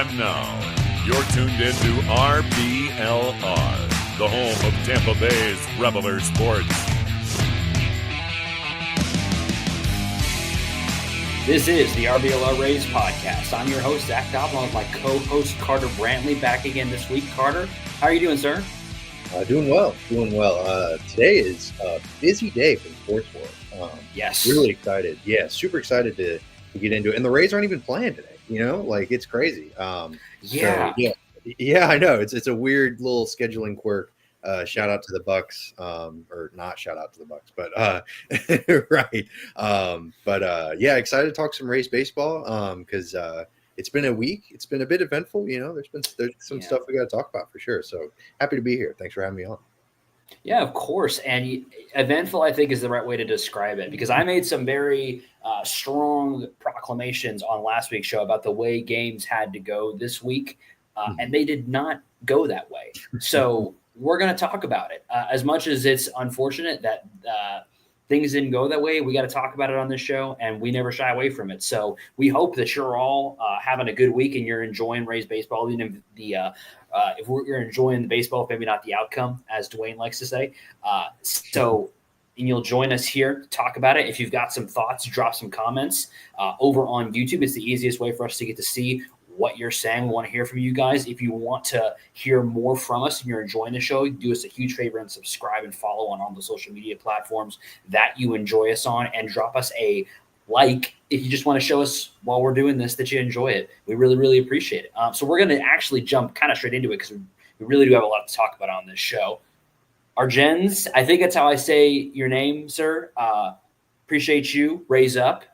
And now, you're tuned into RBLR, the home of Tampa Bay's RBLR Sports. This is the RBLR Rays podcast. I'm your host, Zach Doblin, with my co-host, Carter Brantley, back again this week. Carter, how are you doing, sir? Doing well. Today is a busy day for the sports world. Yes. Really excited. Yeah, super excited to get into it. And the Rays aren't even playing today, it's crazy. Yeah. Yeah, I know. It's a weird little scheduling quirk. Shout out to the Bucks, or not shout out to the Bucks, but right. Yeah, excited to talk some Rays baseball because it's been a week. It's been a bit eventful. There's some stuff we got to talk about for sure. So happy to be here. Thanks for having me on. Yeah, of course. And eventful, I think, is the right way to describe it, because I made some very strong proclamations on last week's show about the way games had to go this week, and they did not go that way. So we're going to talk about it. As much as it's unfortunate that things didn't go that way, we got to talk about it on this show, and we never shy away from it. So we hope that you're all having a good week and you're enjoying Rays baseball, even if you're enjoying the baseball, maybe not the outcome, as Dwayne likes to say. And you'll join us here to talk about it. If you've got some thoughts, drop some comments over on YouTube. It's the easiest way for us to get to see what you're saying. We want to hear from you guys. If you want to hear more from us and you're enjoying the show, do us a huge favor and subscribe and follow on all the social media platforms that you enjoy us on, and drop us a like if you just want to show us while we're doing this that you enjoy it. We really, really appreciate it. So we're going to actually jump kind of straight into it, because we really do have a lot to talk about on this show. Arjens, I think that's how I say your name, sir. Appreciate you. Raise up.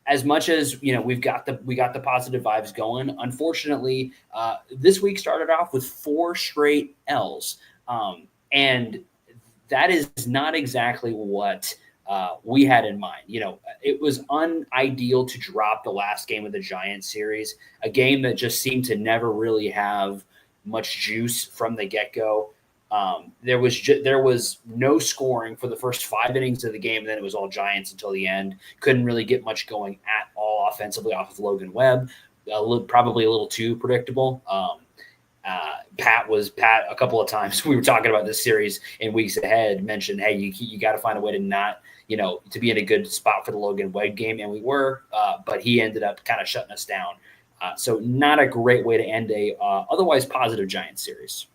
As much as we got the positive vibes going. Unfortunately, this week started off with 4 straight L's, and that is not exactly what we had in mind. It was unideal to drop the last game of the Giants series, a game that just seemed to never really have much juice from the get-go. There was no scoring for the first 5 innings of the game, and then it was all Giants until the end. Couldn't really get much going at all offensively off of Logan Webb. Probably a little too predictable. Pat a couple of times we were talking about this series in weeks ahead mentioned, hey, you got to find a way to not, to be in a good spot for the Logan Webb game, and we were, but he ended up kind of shutting us down. So not a great way to end a otherwise positive Giants series.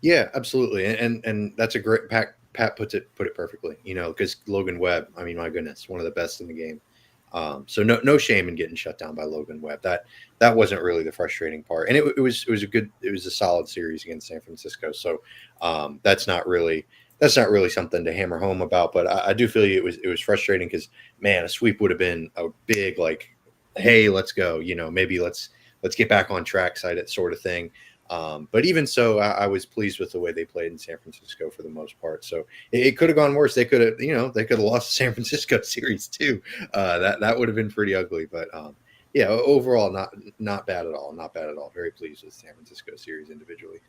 Yeah, absolutely, and that's a great Pat put it perfectly. Because Logan Webb, I mean, my goodness, one of the best in the game. So no shame in getting shut down by Logan Webb. That wasn't really the frustrating part, and it was a solid series against San Francisco. So that's not really something to hammer home about. But I do feel it was frustrating because, man, a sweep would have been a big, like, hey, let's go. Maybe let's get back on track sort of thing. But even so, I was pleased with the way they played in San Francisco for the most part. So it could have gone worse. They could have lost the San Francisco series too. That would have been pretty ugly. But yeah, overall, not bad at all. Not bad at all. Very pleased with the San Francisco series individually.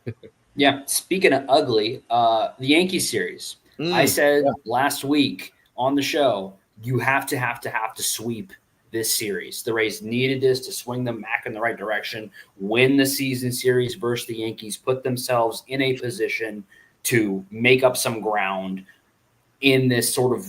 Yeah. Speaking of ugly, the Yankees series. I said last week on the show, you have to sweep this series. The Rays needed this to swing them back in the right direction, win the season series versus the Yankees, put themselves in a position to make up some ground in this sort of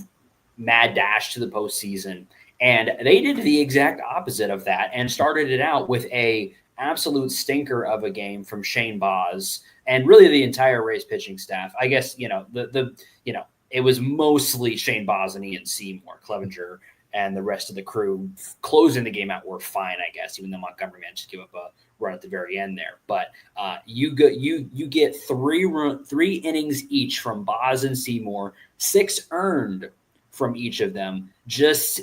mad dash to the postseason. And they did the exact opposite of that and started it out with a absolute stinker of a game from Shane Baz and really the entire Rays pitching staff. I guess, it was mostly Shane Baz and Ian Seymour. Clevenger and the rest of the crew closing the game out were fine, I guess, even though Montgomery managed to give up a run at the very end there. But you get three innings each from Baz and Seymour, 6 earned from each of them. Just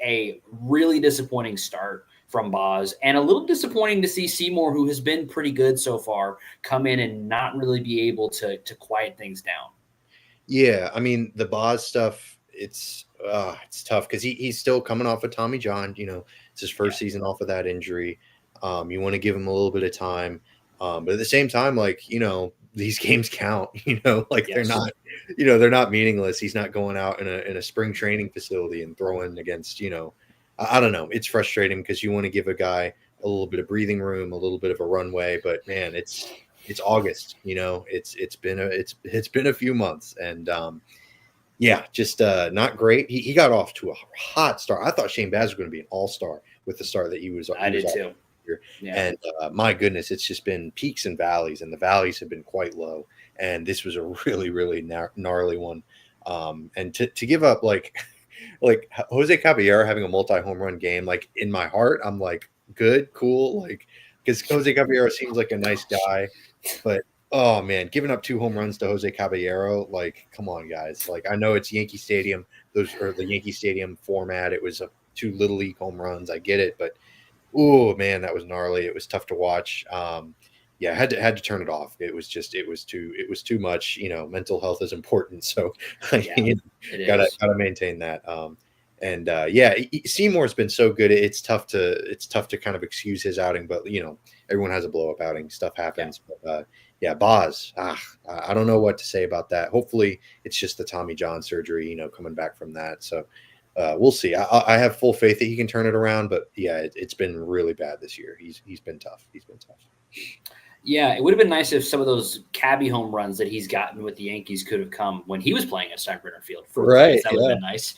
a really disappointing start from Baz, and a little disappointing to see Seymour, who has been pretty good so far, come in and not really be able to quiet things down. Yeah, I mean, the Baz stuff, it's tough because he's still coming off of Tommy John. It's his first season off of that injury. You want to give him a little bit of time, but at the same time, these games count. They're not meaningless. He's not going out in a spring training facility and throwing against. I don't know. It's frustrating because you want to give a guy a little bit of breathing room, a little bit of a runway. But man, it's August. It's been a few months, and just not great. He got off to a hot start. I thought Shane Baz was going to be an all-star with the start that he was. I did too. Yeah. And my goodness, it's just been peaks and valleys, and the valleys have been quite low. And this was a really, really gnarly one. And to give up like Jose Caballero having a multi-home run game, like in my heart, I'm like, good, cool, like because Jose Caballero seems like a nice guy, but oh man, giving up 2 home runs to Jose Caballero, like, come on, guys. Like, I know it's Yankee Stadium, the Yankee Stadium format. It was 2 Little League home runs. I get it, but oh man, that was gnarly. It was tough to watch. I had to turn it off. It was too much. Mental health is important, so gotta maintain that. Seymour's been so good. It's tough to kind of excuse his outing, but everyone has a blow up outing. Stuff happens. Yeah. But Boz, I don't know what to say about that. Hopefully, it's just the Tommy John surgery. Coming back from that. So we'll see. I have full faith that he can turn it around. But yeah, it's been really bad this year. He's been tough. Yeah, it would have been nice if some of those Cabby home runs that he's gotten with the Yankees could have come when he was playing at Steinbrenner Field. Right, that would have been nice.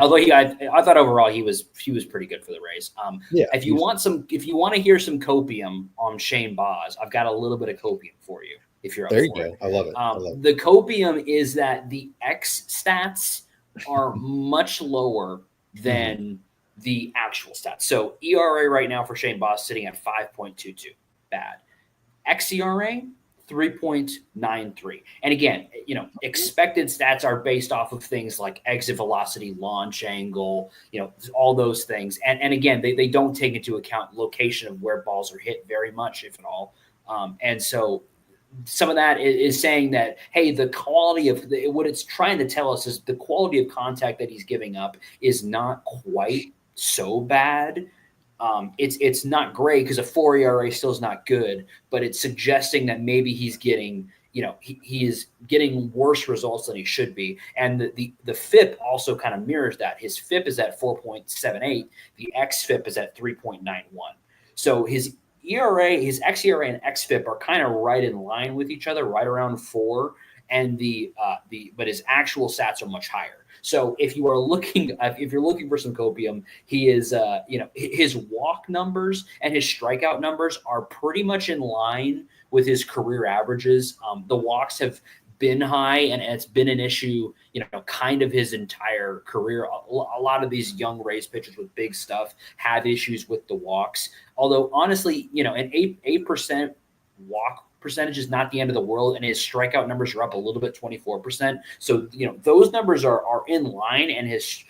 Although I thought overall he was pretty good for the Rays. If you want to hear some copium on Shane Baz, I've got a little bit of copium for you. If you're up there, you for go. it. I love it. The copium is that the X stats are much lower than the actual stats. So ERA right now for Shane Baz sitting at 5.22, bad. xERA 3.93. And again, expected stats are based off of things like exit velocity, launch angle, all those things. And again, they don't take into account location of where balls are hit very much, if at all. And so some of that is saying that, hey, the quality of what it's trying to tell us is the quality of contact that he's giving up is not quite so bad. It's not great because a 4 ERA still is not good, but it's suggesting that maybe he's getting, he is getting worse results than he should be. And the FIP also kind of mirrors that. His FIP is at 4.78. The xFIP is at 3.91. So his ERA, his xERA and xFIP are kind of right in line with each other, right around 4. And but his actual stats are much higher. So if you're looking for some copium, he is, his walk numbers and his strikeout numbers are pretty much in line with his career averages. The walks have been high, and it's been an issue, kind of his entire career. A lot of these young Rays pitchers with big stuff have issues with the walks. Although honestly, an 8% walk percentage is not the end of the world, and his strikeout numbers are up a little bit, 24%. So, those numbers are in line, and his,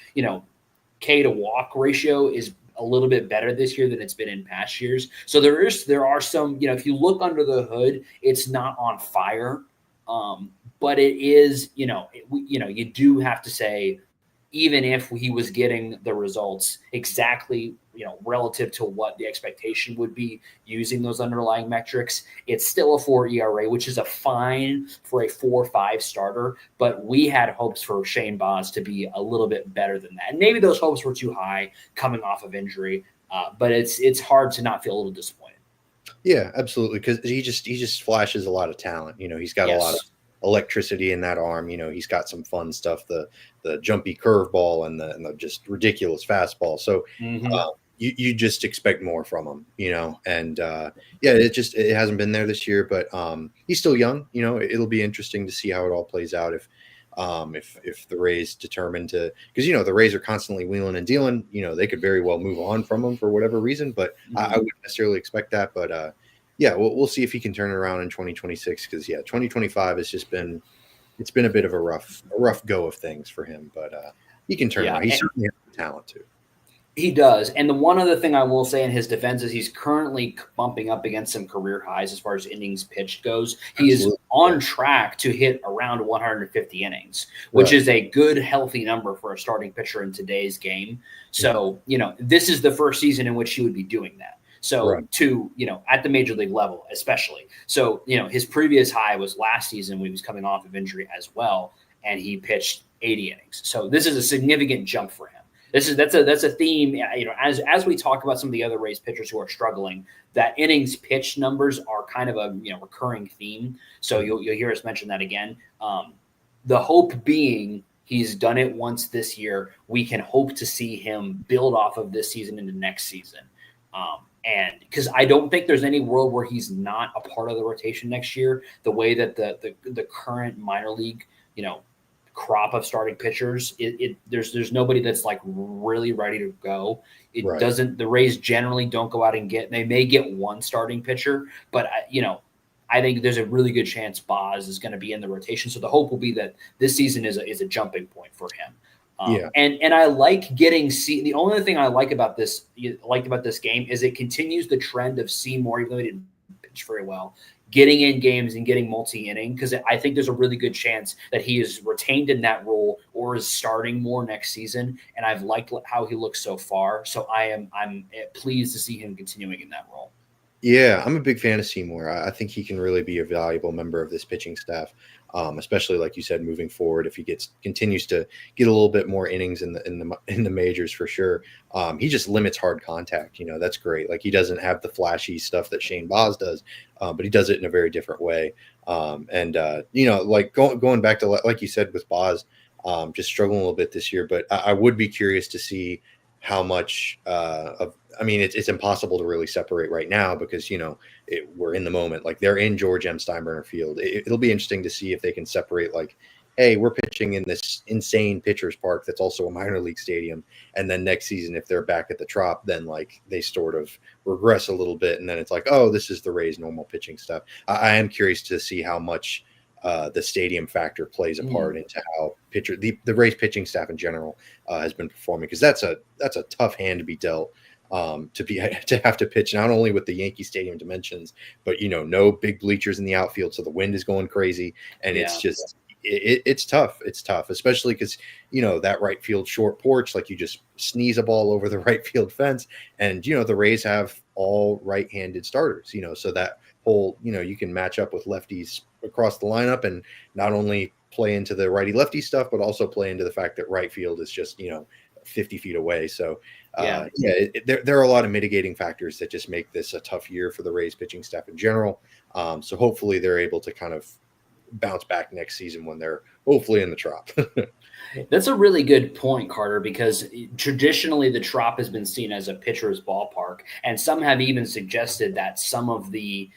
K to walk ratio is a little bit better this year than it's been in past years. So there are some, if you look under the hood, it's not on fire. But it is, you do have to say, even if he was getting the results exactly, relative to what the expectation would be using those underlying metrics, it's still a 4 ERA, which is a fine for a 4-5 starter. But we had hopes for Shane Baz to be a little bit better than that. And maybe those hopes were too high coming off of injury. But it's hard to not feel a little disappointed. Yeah, absolutely. Because he just flashes a lot of talent. He's got a lot of electricity in that arm. He's got some fun stuff, the jumpy curveball and the just ridiculous fastball. So you just expect more from him, and it hasn't been there this year, but he's still young. It'll be interesting to see how it all plays out if the Rays determine to, because the Rays are constantly wheeling and dealing. They could very well move on from him for whatever reason, but I wouldn't necessarily expect that. But we'll see if he can turn it around in 2026, because 2025 has just been a bit of a rough go of things for him, but he can turn around. He certainly has the talent too. He does. And the one other thing I will say in his defense is he's currently bumping up against some career highs as far as innings pitched goes. He is on track to hit around 150 innings, which is a good, healthy number for a starting pitcher in today's game. So, this is the first season in which he would be doing that. So at the major league level, especially. So, his previous high was last season when he was coming off of injury as well, and he pitched 80 innings. So this is a significant jump for him. that's a theme. As we talk about some of the other Rays pitchers who are struggling, that innings pitched numbers are kind of a recurring theme. So you'll hear us mention that again. The hope being he's done it once this year. We can hope to see him build off of this season into next season. And because I don't think there's any world where he's not a part of the rotation next year, the way that the current minor league, crop of starting pitchers, there's nobody that's like really ready to go. The Rays generally don't go out and they may get one starting pitcher, but I think there's a really good chance Boz is going to be in the rotation. So the hope will be that this season is a jumping point for him. And I like the only thing I like about this game is it continues the trend of Seymour, even though he didn't pitch very well, getting in games and getting multi-inning, because I think there's a really good chance that he is retained in that role or is starting more next season. And I've liked how he looks so far. So I'm pleased to see him continuing in that role. Yeah, I'm a big fan of Seymour. I think he can really be a valuable member of this pitching staff, especially like you said, moving forward. If he continues to get a little bit more innings in the majors, for sure. He just limits hard contact. That's great. Like, he doesn't have the flashy stuff that Shane Baz does, but he does it in a very different way. Like going back to like you said with Baz, just struggling a little bit this year. But I would be curious to see how much it's impossible to really separate right now because, we're in the moment. Like, they're in George M. Steinbrenner Field. It'll be interesting to see if they can separate, like, hey, we're pitching in this insane pitcher's park that's also a minor league stadium. And then next season, if they're back at the Trop, then, like, they sort of regress a little bit. And then it's like, oh, this is the Rays' normal pitching stuff. I am curious to see how much the stadium factor plays a part into how the Rays pitching staff in general has been performing, because that's a tough hand to be dealt, to have to pitch not only with the Yankee Stadium dimensions, but no big bleachers in the outfield, so the wind is going crazy, and it's just it's tough. It's tough, especially because that right field short porch, like, you just sneeze a ball over the right field fence, and the Rays have all right-handed starters, so that whole you can match up with lefties across the lineup and not only play into the righty lefty stuff, but also play into the fact that right field is just 50 feet away. So there are a lot of mitigating factors that just make this a tough year for the Rays pitching staff in general. So hopefully they're able to kind of bounce back next season when they're hopefully in the Trop. That's a really good point, Carter, because traditionally the Trop has been seen as a pitcher's ballpark, and some have even suggested that some of the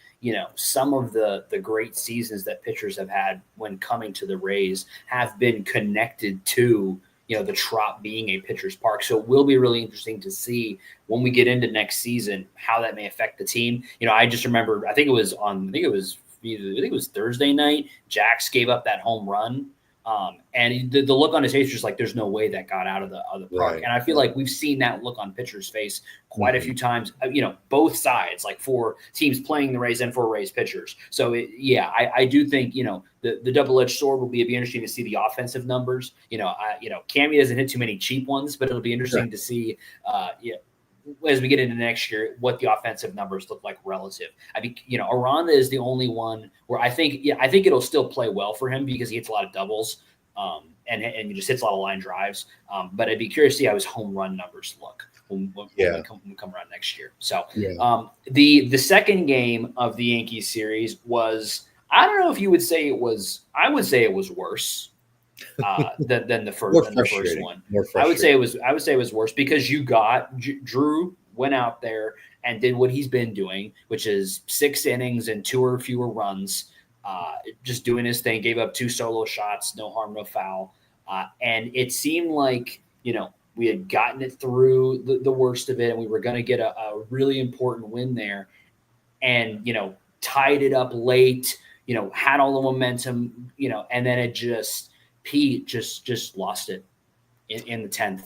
great seasons that pitchers have had when coming to the Rays have been connected to the Trop being a pitcher's park. So it will be really interesting to see when we get into next season how that may affect the team. I just remember, I think it was Thursday night, Jax gave up that home run. And the look on his face was just like, there's no way that got out of the park. Right. And I feel like we've seen that look on pitchers' face quite a few times, both sides, like for teams playing the Rays and for Rays pitchers. So I do think, the double-edged sword will be interesting to see the offensive numbers. Cammy doesn't hit too many cheap ones, but it'll be interesting to see, as we get into next year, what the offensive numbers look like relative. I mean, Aranda is the only one where I think it'll still play well for him because he hits a lot of doubles, and he just hits a lot of line drives. But I'd be curious to see how his home run numbers look when we come around next year. So the second game of the Yankees series was, I don't know if you would say it was, I would say it was worse than the first one. I would say it was worse because you got Drew went out there and did what he's been doing, which is 6 innings and 2 or fewer runs, just doing his thing, gave up 2 solo shots, no harm, no foul. And it seemed like, we had gotten it through the worst of it and we were going to get a really important win there and, tied it up late, had all the momentum, and then it Pete just lost it in the 10th,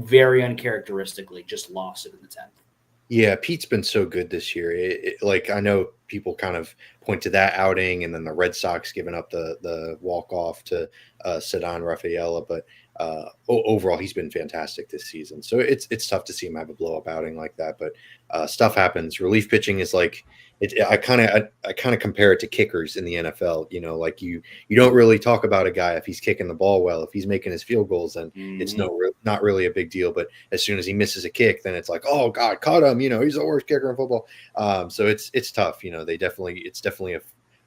very uncharacteristically, just lost it in the 10th. Yeah, Pete's been so good this year. Like, I know people kind of point to that outing and then the Red Sox giving up the walk-off to Ceddanne Rafaela, but overall, he's been fantastic this season. So it's tough to see him have a blow up outing like that. But stuff happens. Relief pitching is like I kind of compare it to kickers in the NFL. You know, like you don't really talk about a guy if he's kicking the ball well. If he's making his field goals, then it's not really a big deal. But as soon as he misses a kick, then it's like, oh God, caught him. You know, he's the worst kicker in football. So it's tough. You know, it's definitely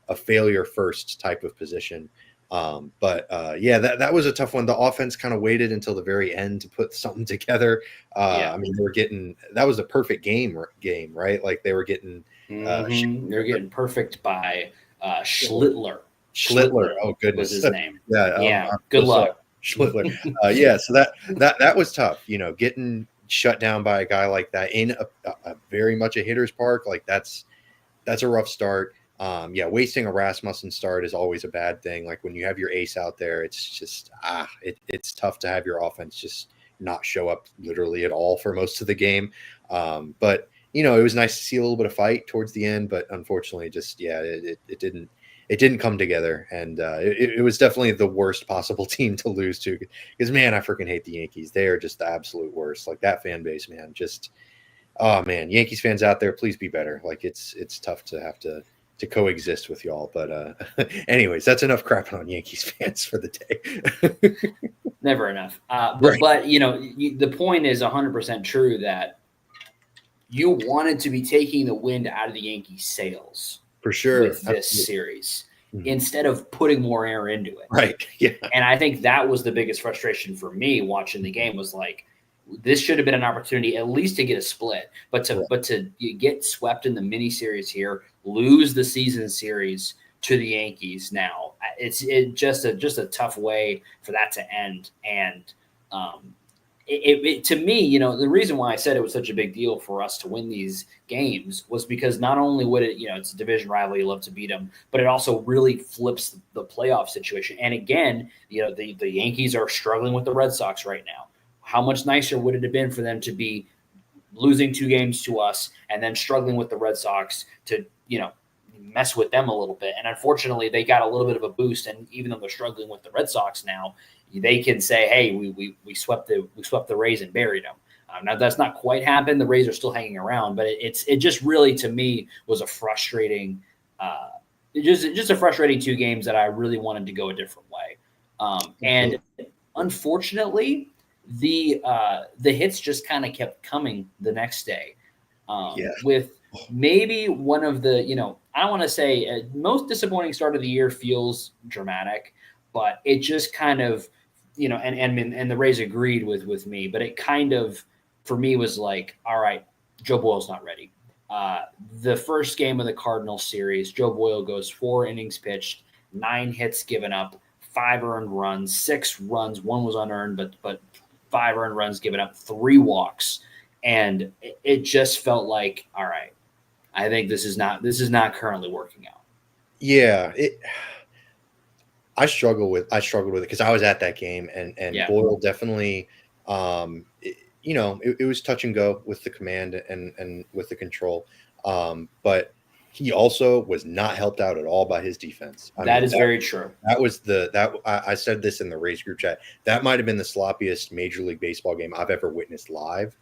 a failure first type of position. Yeah, that was a tough one. The offense kind of waited until the very end to put something together. I mean, that was the perfect game, right? Like they were getting they're getting perfect by Schlittler. Oh goodness, was his name. Yeah. Good luck, Schlittler. Yeah, so that was tough. You know, getting shut down by a guy like that in a very much a hitter's park, like that's a rough start. Wasting a Rasmussen start is always a bad thing. Like when you have your ace out there, it's just it's tough to have your offense just not show up literally at all for most of the game. But you know, it was nice to see a little bit of fight towards the end, but unfortunately, just it didn't come together, and it was definitely the worst possible team to lose to. Because man, I freaking hate the Yankees. They are just the absolute worst. Like that fan base, man. Just Yankees fans out there, please be better. Like it's tough to have to coexist with y'all. But anyways, that's enough crapping on Yankees fans for the day. Never enough. Right. But you know, the point is 100% true that you wanted to be taking the wind out of the Yankees' sails For sure. with this series instead of putting more air into it. Right. Yeah. And I think that was the biggest frustration for me watching the game was like, this should have been an opportunity at least to get a split, but to get swept in the mini series here, lose the season series to the Yankees now, it's just a tough way for that to end. And to me, you know, the reason why I said it was such a big deal for us to win these games was because not only would it, you know, it's a division rival, you love to beat them, but it also really flips the playoff situation. And again, you know, the Yankees are struggling with the Red Sox right now. How much nicer would it have been for them to be losing 2 games to us and then struggling with the Red Sox to, you know, mess with them a little bit? And unfortunately, they got a little bit of a boost. And even though they're struggling with the Red Sox now, they can say, "Hey, we swept the Rays and buried them." Now that's not quite happened. The Rays are still hanging around, but it just really to me was a frustrating, just a frustrating 2 games that I really wanted to go a different way. And unfortunately, the hits just kind of kept coming the next day. With maybe one of the, you know, I don't want to say most disappointing start of the year feels dramatic, but it just kind of, you know, and the Rays agreed with me, but it kind of, for me, was like, all right, Joe Boyle's not ready. The first game of the Cardinals series, Joe Boyle goes 4 innings pitched, 9 hits given up, 5 earned runs, 6 runs, 1 was unearned, but 5 earned runs given up, 3 walks. And it just felt like, all right, I think this is not currently working out. Yeah, I struggled with it because I was at that game, and Boyle definitely, it was touch and go with the command and with the control, but he also was not helped out at all by his defense. That is very true. That was I said this in the Rays group chat. That might have been the sloppiest Major League Baseball game I've ever witnessed live.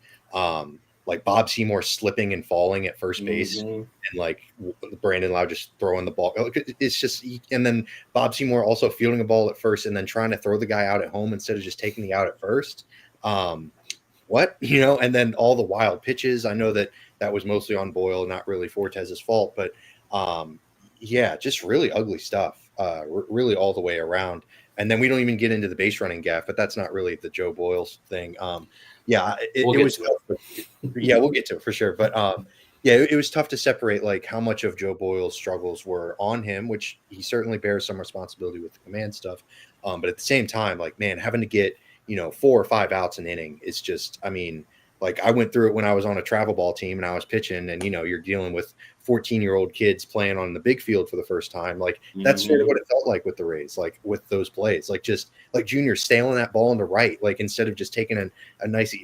Like Bob Seymour slipping and falling at first base, and like Brandon Lowe just throwing the ball. It's just, and then Bob Seymour also fielding a ball at first and then trying to throw the guy out at home instead of just taking the out at first. And then all the wild pitches. I know that was mostly on Boyle, not really Fortes's fault, but just really ugly stuff, really all the way around. And then we don't even get into the base running gaff, but that's not really the Joe Boyle's thing. We'll get to it for sure. But it was tough to separate like how much of Joe Boyle's struggles were on him, which he certainly bears some responsibility with the command stuff. But at the same time, like, man, having to get, 4 or 5 outs an inning is just, I mean, like I went through it when I was on a travel ball team and I was pitching, and you're dealing with 14-year-old kids playing on the big field for the first time. Like that's sort of what it felt like with the Rays, like with those plays, like just like Junior sailing that ball into right, like instead of just taking a nice,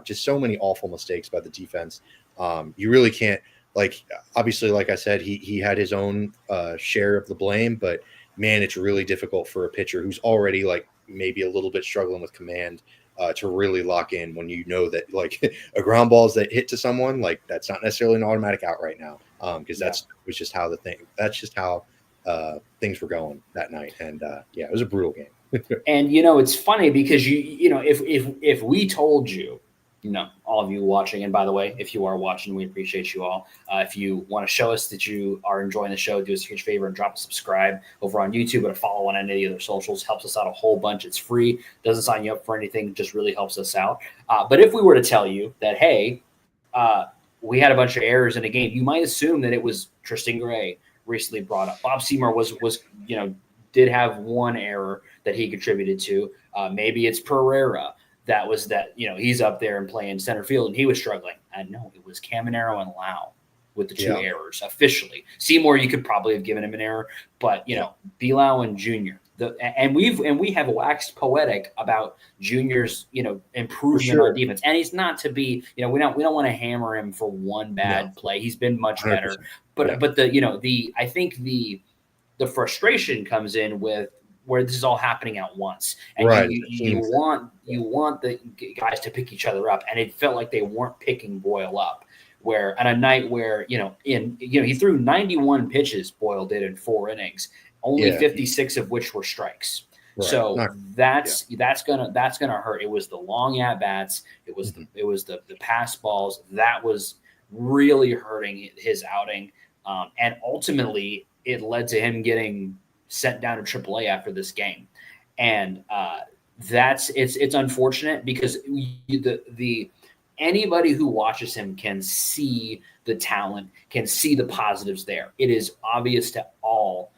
just so many awful mistakes by the defense. You really can't, like, obviously, like I said, he had his own share of the blame, but man, it's really difficult for a pitcher who's already like maybe a little bit struggling with command to really lock in when you know that like a ground balls that hit to someone, like that's not necessarily an automatic out right now. Because that's just how things were going that night. And it was a brutal game. And it's funny because if we told you, all of you watching, and by the way, if you are watching, we appreciate you all. If you want to show us that you are enjoying the show, do us a huge favor and drop a subscribe over on YouTube or a follow on any of the other socials. Helps us out a whole bunch. It's free. Doesn't sign you up for anything. Just really helps us out. But if we were to tell you that, hey, we had a bunch of errors in a game, you might assume that it was Tristan Gray recently brought up. Bob Seymour was did have one error that he contributed to. Maybe it's Pereira. He's up there and playing center field and he was struggling. And no, it was Caminero and Lau with the two errors officially. Seymour, you could probably have given him an error, but Bilal and Junior. And we have waxed poetic about Junior's improvement on defense. And he's not to be, we don't want to hammer him for one bad play. He's been much better. 100%. But I think the frustration comes in with where this is all happening at once, and you want the guys to pick each other up, and it felt like they weren't picking Boyle up. Where on a night where he threw 91 pitches, Boyle did in 4 innings, only 56 of which were strikes. Right. So that's gonna hurt. It was the long at bats. It was the pass balls that was really hurting his outing, and ultimately it led to him getting sent down to AAA after this game. And it's unfortunate because anybody who watches him can see the talent, can see the positives there. It is obvious to all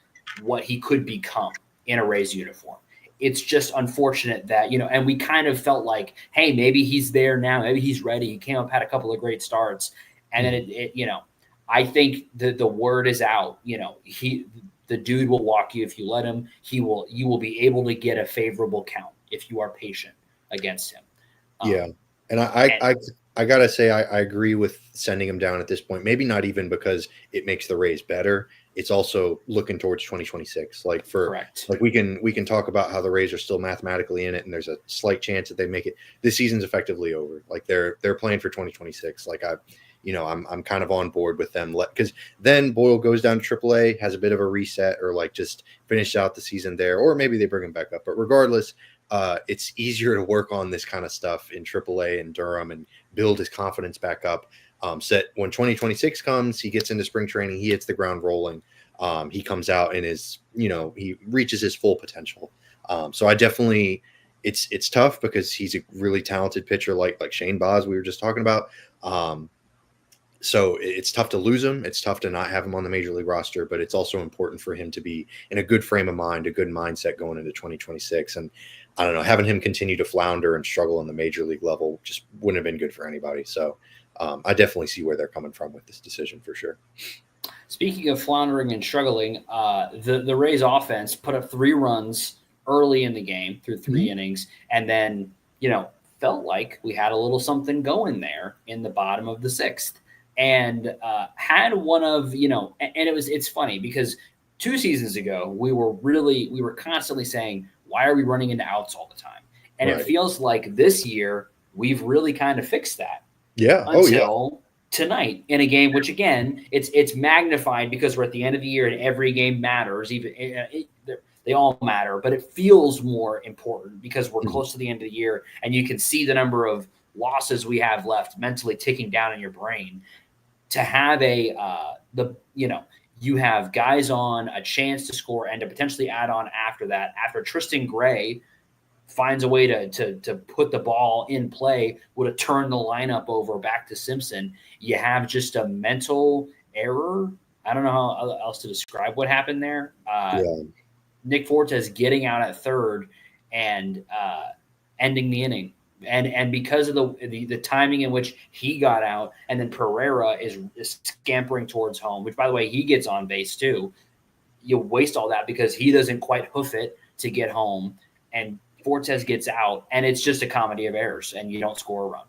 what he could become in a Rays uniform. It's just unfortunate that, and we kind of felt like, hey, maybe he's there now. Maybe he's ready. He came up, had a couple of great starts. And then I think the word is out. The dude will walk you if you let him. You will be able to get a favorable count if you are patient against him. And I gotta say I agree with sending him down at this point. Maybe not even because it makes the Rays better. It's also looking towards 2026. Correct. Like we can talk about how the Rays are still mathematically in it, and there's a slight chance that they make it. This season's effectively over. Like they're playing for 2026. Like I'm kind of on board with them because then Boyle goes down to AAA, has a bit of a reset, or like just finish out the season there, or maybe they bring him back up. But regardless, it's easier to work on this kind of stuff in AAA and Durham and build his confidence back up. So when 2026 comes, he gets into spring training, he hits the ground rolling. He comes out and he reaches his full potential. So I definitely, it's tough because he's a really talented pitcher like Shane Baz we were just talking about. So it's tough to lose him. It's tough to not have him on the major league roster, but it's also important for him to be in a good frame of mind, a good mindset going into 2026. And I don't know, having him continue to flounder and struggle on the major league level just wouldn't have been good for anybody. So I definitely see where they're coming from with this decision for sure. Speaking of floundering and struggling, the Rays offense put up 3 runs early in the game through 3 innings, and then, felt like we had a little something going there in the bottom of the 6th. And had one of, and it's funny because 2 seasons ago, we were constantly saying, why are we running into outs all the time? And It feels like this year, we've really kind of fixed that. Yeah. Until tonight in a game, which again, it's magnified because we're at the end of the year and every game matters. Even they all matter, but it feels more important because we're close to the end of the year and you can see the number of losses we have left mentally ticking down in your brain. To have you have guys on a chance to score and to potentially add on after that, after Tristan Gray finds a way to put the ball in play, would have turned the lineup over back to Simpson. You have just a mental error. I don't know how else to describe what happened there. Nick Fortes getting out at third and ending the inning. And because of the timing in which he got out, and then Pereira is scampering towards home, which, by the way, he gets on base too. You waste all that because he doesn't quite hoof it to get home, and Fortes gets out, and it's just a comedy of errors, and you don't score a run.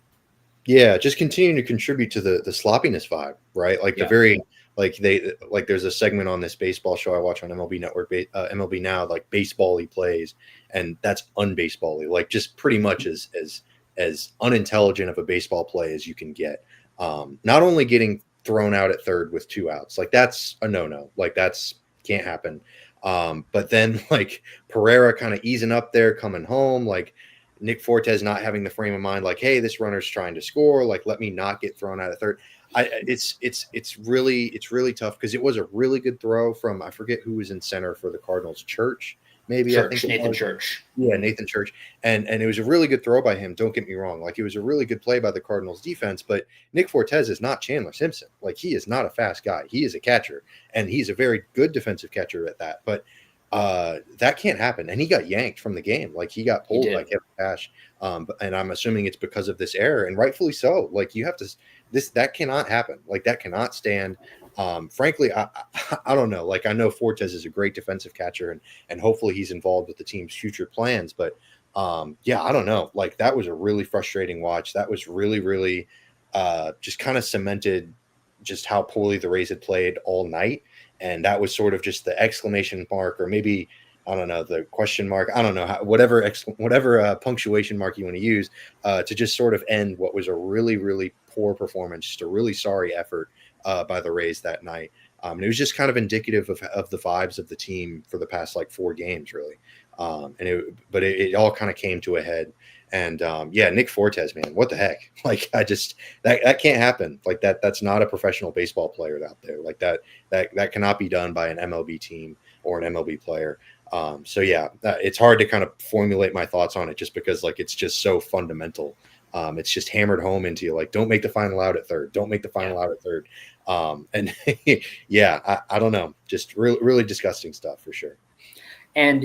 Yeah, just continuing to contribute to the sloppiness vibe, right? Like the very Like there's a segment on this baseball show I watch on MLB Network, MLB Now, like baseball-y plays, and that's unbaseball-y, like just pretty much as unintelligent of a baseball play as you can get. Not only getting thrown out at third with 2 outs, like that's a no-no, like that's can't happen. But then like Pereira kind of easing up there, coming home, like Nick Fortes not having the frame of mind, like, hey, this runner's trying to score, like let me not get thrown out at third. It's really tough because it was a really good throw from, I forget who was in center for the Cardinals, Church, maybe. Church, I think Nathan Church. Yeah, Nathan Church. And it was a really good throw by him. Don't get me wrong. Like it was a really good play by the Cardinals defense, but Nick Fortes is not Chandler Simpson. Like he is not a fast guy. He is a catcher, and he's a very good defensive catcher at that. But that can't happen. And he got yanked from the game. Like he got pulled by Kevin Cash. And I'm assuming it's because of this error, and rightfully so. Like you have to, that cannot happen. Like that cannot stand. Frankly, I don't know. Like I know Fortes is a great defensive catcher, and hopefully he's involved with the team's future plans. But yeah, I don't know. Like that was a really frustrating watch. That was really, really just kind of cemented just how poorly the Rays had played all night. And that was sort of just the exclamation mark, or maybe, I don't know, the question mark. I don't know, whatever punctuation mark you want to use to just sort of end what was a really, really poor performance, just a really sorry effort by the Rays that night. And it was just kind of indicative of the vibes of the team for the past like 4 games, really. But it all kind of came to a head. And yeah, Nick Fortes, man, what the heck? Like that can't happen. Like that's not a professional baseball player out there. Like that cannot be done by an MLB team or an MLB player. So yeah, it's hard to kind of formulate my thoughts on it just because like it's just so fundamental. It's just hammered home into you, like don't make the final out at third. Don't make the final out at third. And yeah, I don't know, just really, really disgusting stuff for sure. And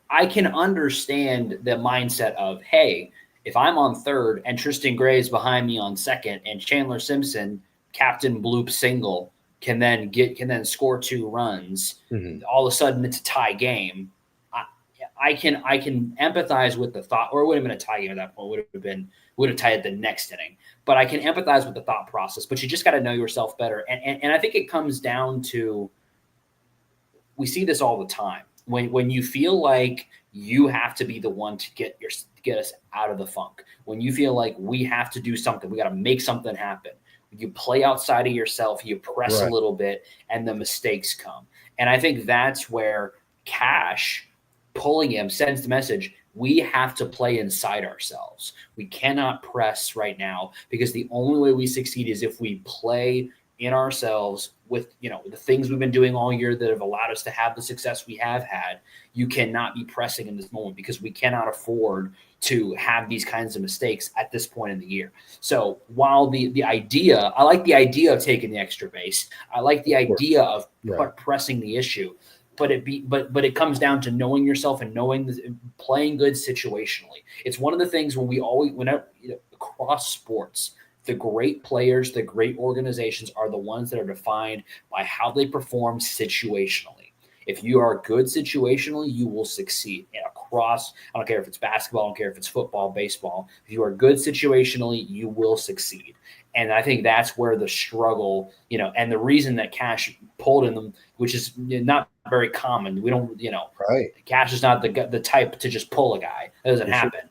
I can understand the mindset of, hey, if I'm on third and Tristan Gray is behind me on second and Chandler Simpson, Captain Bloop single, can then score 2 runs, all of a sudden it's a tie game. I can empathize with the thought, or it would have been a tie game at that point. Would have tied the next inning. But I can empathize with the thought process. But you just got to know yourself better. And I think it comes down to, we see this all the time. When you feel like you have to be the one to get us out of the funk, when you feel like we have to do something, we got to make something happen. You play outside of yourself, you press a little bit, and the mistakes come. And I think that's where Cash pulling him sends the message, we have to play inside ourselves. We cannot press right now, because the only way we succeed is if we play in ourselves with the things we've been doing all year that have allowed us to have the success we have had. You cannot be pressing in this moment, because we cannot afford to have these kinds of mistakes at this point in the year. So while the idea, I like the idea of taking the extra base, I like the idea of pressing the issue, but it comes down to knowing yourself and playing good situationally. It's one of the things across sports, the great players, the great organizations are the ones that are defined by how they perform situationally. If you are good situationally, you will succeed across. I don't care if it's basketball, I don't care if it's football, baseball. If you are good situationally, you will succeed. And I think that's where the struggle, and the reason that Cash pulled in them, which is not very common. We don't, Cash is not the type to just pull a guy. That doesn't happen.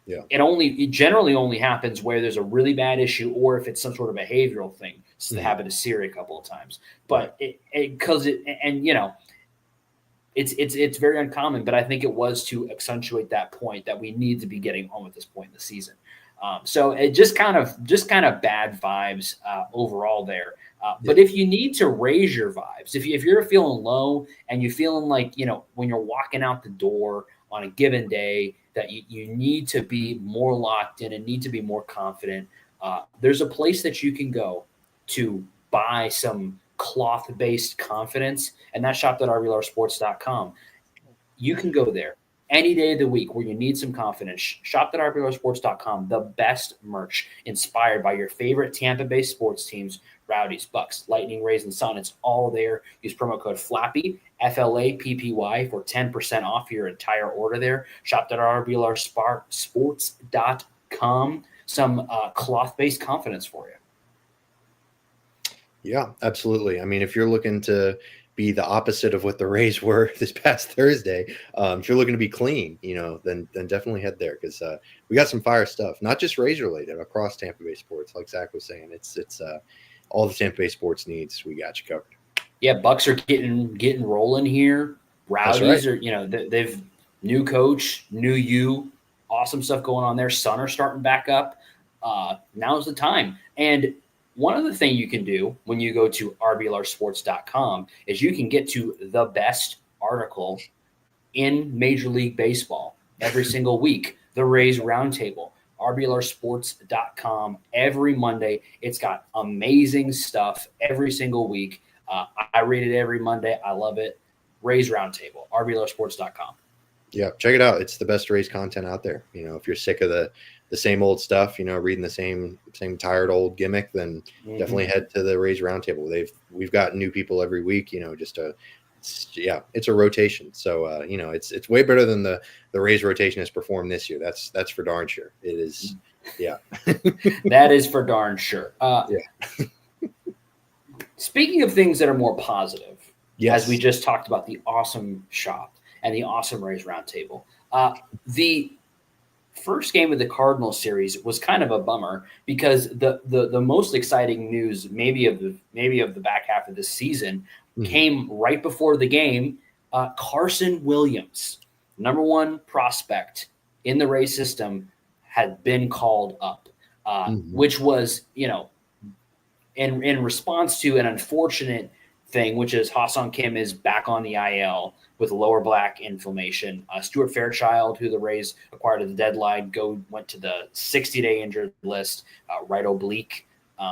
Yeah. It generally only happens where there's a really bad issue, or if it's some sort of behavioral thing. It's happened to Siri a couple of times, but it's very uncommon. But I think it was to accentuate that point that we need to be getting home at this point in the season. So it just kind of bad vibes overall there. But if you need to raise your vibes, if you're feeling low and you're feeling like when you're walking out the door on a given day, that you need to be more locked in and need to be more confident, there's a place that you can go to buy some cloth-based confidence, and that's shop.rblrsports.com. You can go there any day of the week where you need some confidence. Shop.rblrsports.com, the best merch inspired by your favorite Tampa Bay sports teams, Rowdies, Bucks, Lightning, Rays, and Sun. It's all there. Use promo code FLAPPY, FLAPPY, for 10% off your entire order there. Shop.rblrsports.com. Some cloth-based confidence for you. Yeah, absolutely. I mean, if you're looking to be the opposite of what the Rays were this past Thursday, if you're looking to be clean, then definitely head there because we got some fire stuff, not just Rays related, across Tampa Bay sports. Like Zach was saying, it's all the Tampa Bay sports needs. We got you covered. Yeah, Bucks are getting rolling here. That's right. Rowdies are, they've new coach, new you, awesome stuff going on there. Sun are starting back up. Now's the time. And one other thing you can do when you go to RBLRsports.com is you can get to the best article in Major League Baseball every single week. The Rays Roundtable, RBLRsports.com every Monday. It's got amazing stuff every single week. I read it every Monday. I love it. Rays Roundtable, RBLRsports.com. Yeah, check it out. It's the best Rays content out there. If you're sick of the same old stuff, reading the same tired old gimmick, then definitely head to the Rays Roundtable. We've got new people every week. It's a rotation. So it's way better than the Rays rotation has performed this year. That's for darn sure. It is. Yeah, that is for darn sure. Yeah. Speaking of things that are more positive, yes, as we just talked about the awesome shop and the awesome Rays Roundtable, the first game of the Cardinals series was kind of a bummer because the most exciting news maybe of the back half of this season came right before the game. Carson Williams, number one prospect in the Rays system, had been called up, which was, in response to an unfortunate thing, which is Ha-Seong Kim is back on the IL with lower back inflammation. Stuart Fairchild, who the Rays acquired at the deadline, went to the 60-day injured list, right oblique.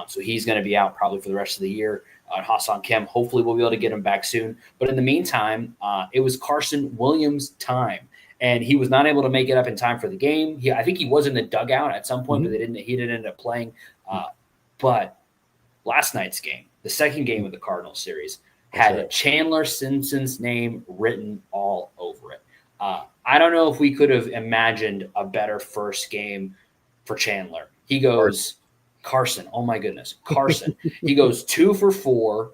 So he's going to be out probably for the rest of the year. Ha-Seong Kim, hopefully we'll be able to get him back soon. But in the meantime, it was Carson Williams' time. And he was not able to make it up in time for the game. I think he was in the dugout at some point, but he didn't end up playing. But last night's game, the second game of the Cardinals series, had Chandler Simpson's name written all over it. I don't know if we could have imagined a better first game for Chandler. He goes, Carson, oh my goodness, Carson. He goes 2 for 4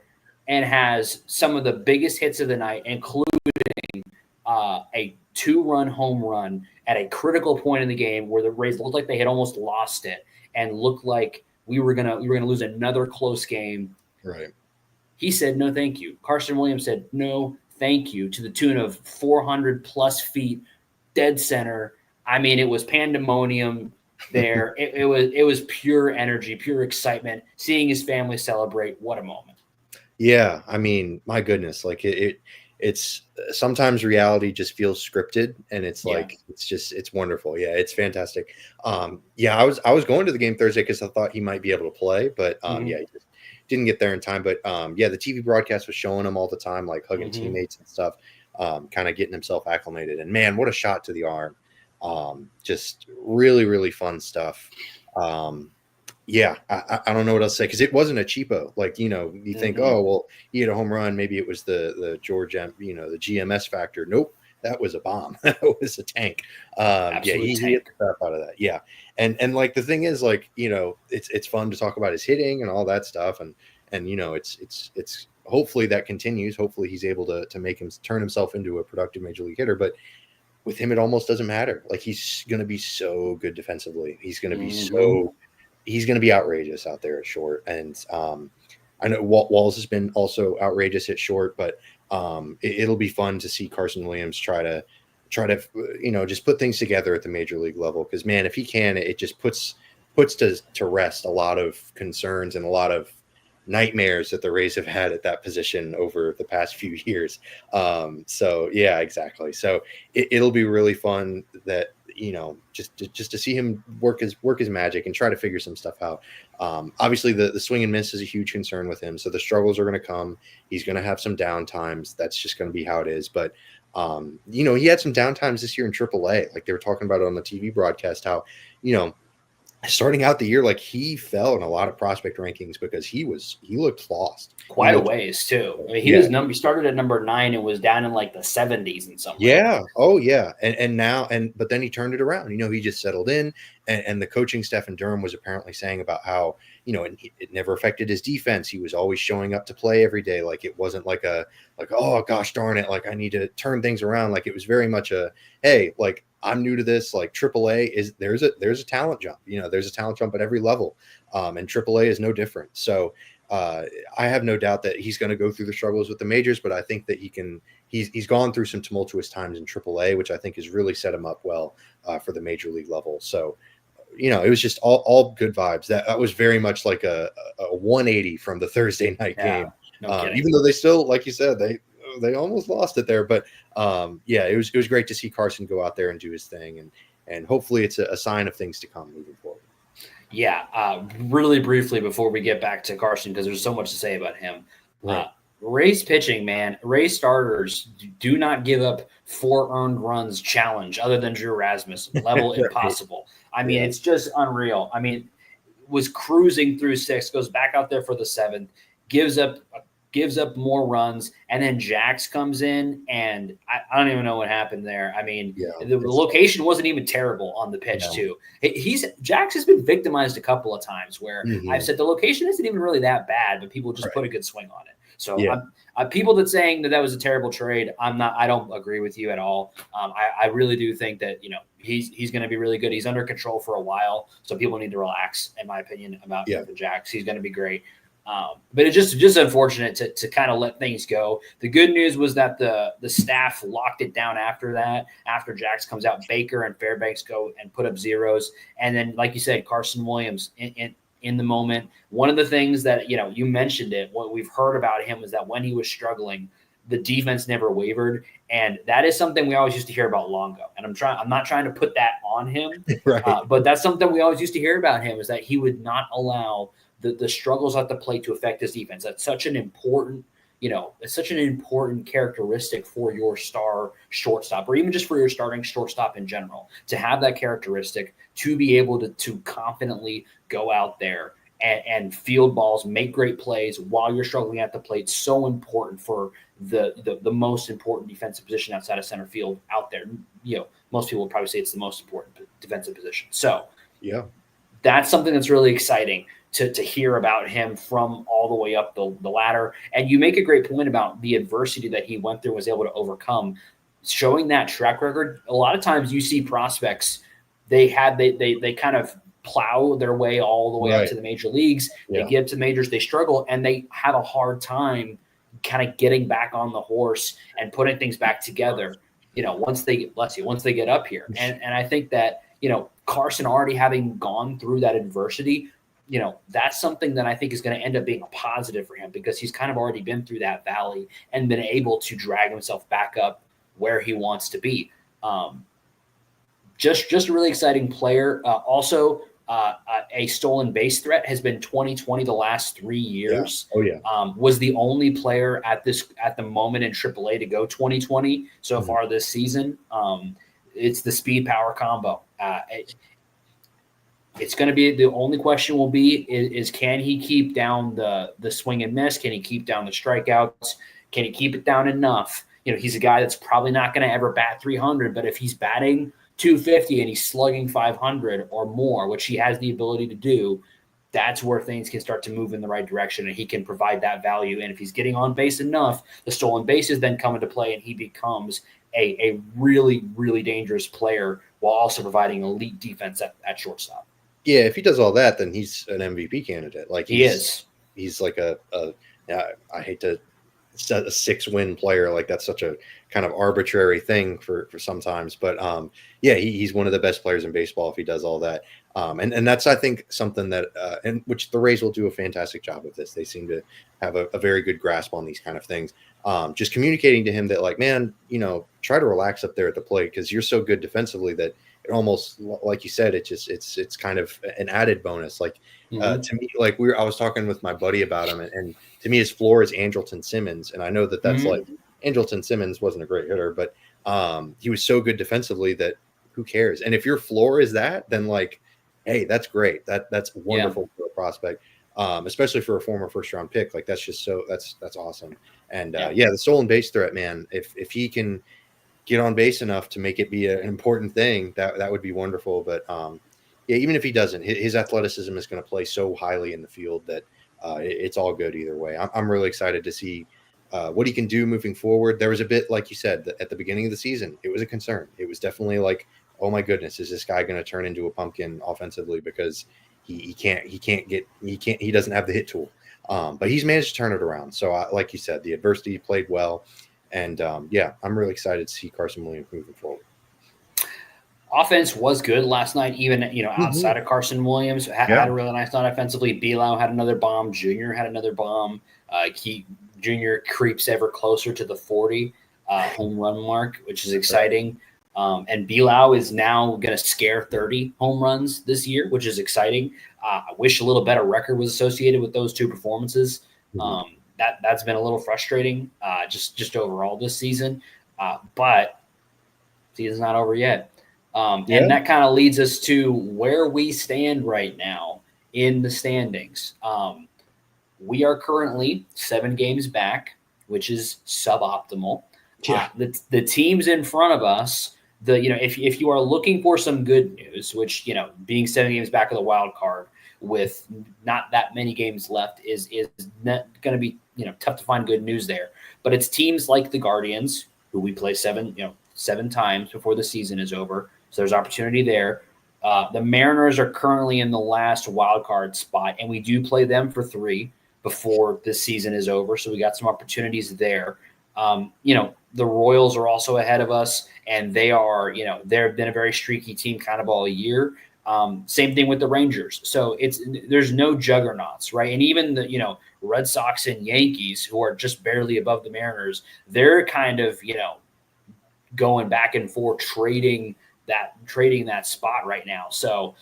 and has some of the biggest hits of the night, including a 2-run home run at a critical point in the game where the Rays looked like they had almost lost it and looked like we were gonna lose another close game. Right. He said, no, thank you. Carson Williams said, no, thank you, to the tune of 400 plus feet, dead center. I mean, it was pandemonium there. It was pure energy, pure excitement. Seeing his family celebrate. What a moment. Yeah. I mean, my goodness, like it's sometimes reality just feels scripted, and it's like, it's wonderful. Yeah. It's fantastic. I was going to the game Thursday because I thought he might be able to play, but he just didn't get there in time. But the TV broadcast was showing him all the time, like hugging teammates and stuff, kind of getting himself acclimated. And man, what a shot to the arm. Just really, really fun stuff. I don't know what else to say, because it wasn't a cheapo. Like, you think, oh, well, he had a home run. Maybe it was the George, the GMS factor. Nope. That was a bomb. That was a tank. He hit the crap out of that. Yeah. And like, the thing is, like, it's fun to talk about his hitting and all that stuff. And it's hopefully that continues. Hopefully he's able to make him turn himself into a productive major league hitter. But with him, it almost doesn't matter. Like, he's going to be so good defensively. He's going to be he's going to be outrageous out there at short. And I know Walls has been also outrageous at short, but it'll be fun to see Carson Williams try to just put things together at the major league level. Because, man, if he can, it just puts to rest a lot of concerns and a lot of nightmares that the Rays have had at that position over the past few years. So yeah, exactly. So it'll be really fun that, just to see him work his magic and try to figure some stuff out. Obviously the swing and miss is a huge concern with him. So the struggles are going to come. He's going to have some down times. That's just going to be how it is. But, he had some down times this year in AAA. Like, they were talking about it on the TV broadcast, how, starting out the year, like, he fell in a lot of prospect rankings because he looked lost. Quite a ways too. I mean, he started at number 9 and was down in like the 70s in some way. Yeah. Oh yeah. But then he turned it around. He just settled in, and the coaching staff in Durham was apparently saying about how, it never affected his defense. He was always showing up to play every day. Like it wasn't like oh gosh darn it, like I need to turn things around. Like it was very much hey, like I'm new to this. Like AAA there's a talent jump. There's a talent jump at every level, and AAA is no different. So I have no doubt that he's going to go through the struggles with the majors, but I think that he's gone through some tumultuous times in AAA, which I think has really set him up well for the major league level. So, it was just all good vibes. That was very much like a 180 from the Thursday night game. No even though they still, like you said, they almost lost it there, but it was great to see Carson go out there and do his thing, and hopefully it's a sign of things to come moving forward. Yeah, really briefly before we get back to Carson, because there's so much to say about him. Right. Rays pitching, man. Rays starters do not give up 4 earned runs challenge other than Drew Rasmussen. Level impossible. I mean, it's just unreal. I mean, was cruising through 6, goes back out there for the 7th, gives up more runs, and then Jax comes in, and I don't even know what happened there. I mean, the location wasn't even terrible on the pitch too. Jax has been victimized a couple of times where I've said the location isn't even really that bad, but people just put a good swing on it. So people that saying that was a terrible trade, I don't agree with you at all. I really do think that, he's going to be really good. He's under control for a while, so people need to relax, in my opinion, about the Jax. He's going to be great. But it's just unfortunate to kind of let things go. The good news was that the staff locked it down after that. After Jax comes out, Baker and Fairbanks go and put up zeros. And then, like you said, Carson Williams in the moment. One of the things that, you mentioned it, what we've heard about him is that when he was struggling, the defense never wavered. And that is something we always used to hear about Longo. And I'm not trying to put that on him, right. But that's something we always used to hear about him, is that he would not allow the struggles at the plate to affect his defense. That's such an important, it's such an important characteristic for your star shortstop, or even just for your starting shortstop in general, to have that characteristic, to be able to confidently go out there and field balls, make great plays while you're struggling at the plate. So important for the most important defensive position outside of center field out there. Most people would probably say it's the most important defensive position. So that's something that's really exciting to hear about him from all the way up the ladder. And you make a great point about the adversity that he went through, was able to overcome, showing that track record. A lot of times you see prospects, they kind of plow their way all the way up to the major leagues. They get to the majors, they struggle, and they have a hard time kind of getting back on the horse and putting things back together, once they get up here. And I think that, Carson already having gone through that adversity, that's something that I think is going to end up being a positive for him, because he's kind of already been through that valley and been able to drag himself back up where he wants to be. Just a really exciting player. Also, a stolen base threat has been 2020 the last 3 years. Was the only player at the moment in AAA to go 2020 so far this season. It's the speed power combo. It's going to be, the only question will be is can he keep down the swing and miss? Can he keep down the strikeouts? Can he keep it down enough? He's a guy that's probably not going to ever bat 300, but if he's batting 250 and he's slugging 500 or more, which he has the ability to do, that's where things can start to move in the right direction, and he can provide that value. And if he's getting on base enough, the stolen bases then come into play, and he becomes a really, really dangerous player while also providing elite defense at shortstop. Yeah, if he does all that, then he's an MVP candidate. Like he's like I hate to set a 6-win player. Like that's such a kind of arbitrary thing for sometimes, but he's one of the best players in baseball if he does all that. And that's, I think, something that and which the Rays will do a fantastic job of this. They seem to have a very good grasp on these kind of things. Just communicating to him that, like, man, try to relax up there at the plate, because you're so good defensively that it almost, like you said, it's kind of an added bonus. Like to me, like I was talking with my buddy about him, and to me his floor is Andrelton Simmons, and I know that's like Andrelton Simmons wasn't a great hitter, but he was so good defensively that who cares? And if your floor is that, then like, hey, that's great. That's wonderful for a prospect, especially for a former first-round pick. Like that's just that's awesome. And the stolen base threat, man, if he can get on base enough to make it be an important thing, that would be wonderful. But even if he doesn't, his athleticism is going to play so highly in the field that it's all good either way. I'm really excited to see what he can do moving forward. There was a bit, like you said, at the beginning of the season, it was a concern. It was definitely like, oh my goodness, is this guy going to turn into a pumpkin offensively because he doesn't have the hit tool. But he's managed to turn it around. So like you said, the adversity played well. And I'm really excited to see Carson Williams moving forward. Offense was good last night, even outside of Carson Williams. Had a really nice night offensively. Bilal had another bomb. Junior had another bomb. Junior creeps ever closer to the 40 home run mark, which is exciting. And Bilal is now going to scare 30 home runs this year, which is exciting. I wish a little better record was associated with those two performances. That's been a little frustrating just overall this season. But season's not over yet. And that kind of leads us to where we stand right now in the standings. We are currently 7 games back, which is suboptimal. The teams in front of us, if you are looking for some good news, which being 7 games back of the wild card with not that many games left is not going to be tough to find good news there. But it's teams like the Guardians, who we play 7 times before the season is over. So there's opportunity there. The Mariners are currently in the last wild card spot, and we do play them for 3 before this season is over. So we got some opportunities there. The Royals are also ahead of us, and they've been a very streaky team kind of all year. Same thing with the Rangers. So there's no juggernauts, right? And even the Red Sox and Yankees, who are just barely above the Mariners, they're kind of going back and forth trading that spot right now. So